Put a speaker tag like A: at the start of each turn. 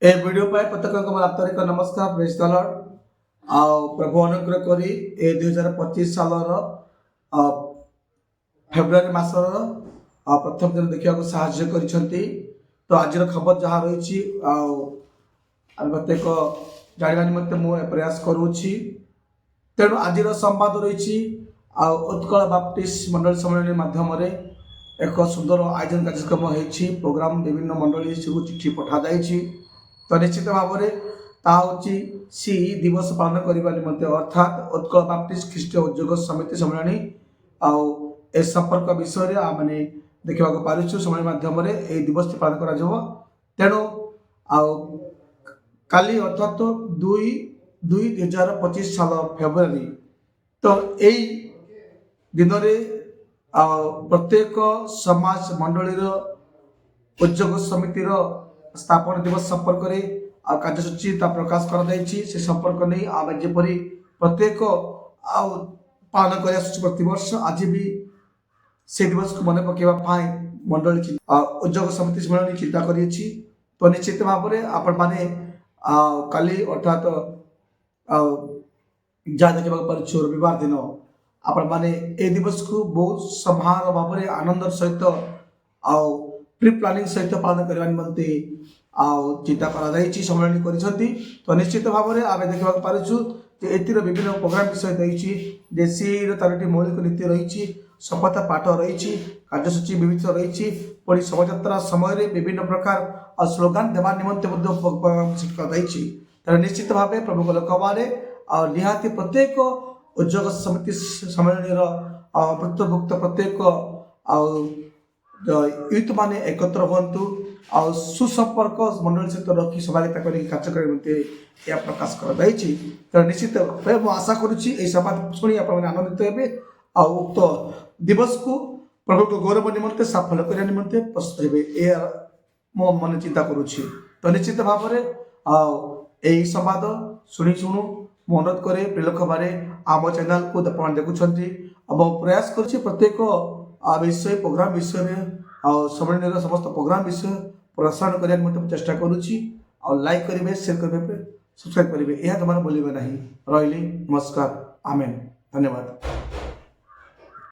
A: ए video पाए प्रत्येक आंतरिक नमस्कार प्रेज द लॉर्ड प्रभु अनुग्रह करी ए 2025 सालर फेब्रुआरी मासर प्रथम दिन देखा साहाय्य करिसेंती। तो आज खबर जहाँ रही प्रत्येक जाना निमंते मुझे प्रयास करुँची। तेणु आज संवाद रही उत्कल बाप्टिस्ट मंडल सम्मेलन माध्यम एक सुंदर आयोजन कार्यक्रम होती। प्रोग्राम विभिन्न मंडली सब चिठी पठा जाइए। तो निश्चित भाव में ताकि सी दिवस पालन करने निमंते अर्थात उत्कल बाप्टिस्ट ख्रीष्टीय उद्योग समिति सम्मेलन ए संपर्क विषय आमने देखा पार्छु समय माध्यम दिवस पालन कर। तेणु काली अर्थात 2025 साल फेब्रुआरी तो यही दिन प्रत्येक समाज मंडलीर उद्योग समितिर स्थापना दिवस संपर्क कार्यसूची प्रकाश कर संपर्क नहीं आम जपरी प्रत्येक पालन कर प्रति वर्ष आज भी से दिवस को मन पकड़ा मंडली उद्योग समिति सम्मेलन चिंता कर। तो निश्चित भाव में आपण मैंने काली अर्थात जहाँ देखा पार्छु रविवार दिन आपण मैंने ए दिवस को बहुत समारोह भाव में आनंद सहित प्री प्लानिंग सहित पालन करने निमंते चिंता कर सम्मेलन कर। तो निश्चित भाव में आम देखा पार्छु एतिर विभिन्न प्रोग्राम विषय रही सी तार मौलिक नीति रही शपथ पाठ रही कार्यसूची विविध रही पुणी शोभायात्रा समय विभिन्न प्रकार स्लोगान देवा निमंते कर। निश्चित भाव प्रभु लोकवारे निहाती प्रत्येक उद्योग समिति सम्मेलन भुक्तभुक्त प्रत्येक यूथ माने एकत्र हूँ सुसंपर्क मंडल सहित रखी सहभागिता कर कार्य करते प्रकाश कर। तो निश्चित मैं आशा करुँची संवाद शुणी आप आनंदित हे उक्त दिवस को प्रभु को गौरव निमंते सफल करने निमंते प्रस्तुत हे मो मन चिंता करुँची। तो निश्चित भाव में यही संवाद शुणी शुणु अनुरोध करे प्रिलोक बारे आम चैनल को देखुं प्रयास कर प्रत्येक विषय प्रोग्राम विषय सम्मेलन समस्त प्रोग्राम विषय प्रसारण करने चेष्टा करुँची। लाइक करेंगे शेयर करेंगे सब्सक्राइब करेंगे यह तुम बोलिए ना। रही नमस्कार आमेन धन्यवाद।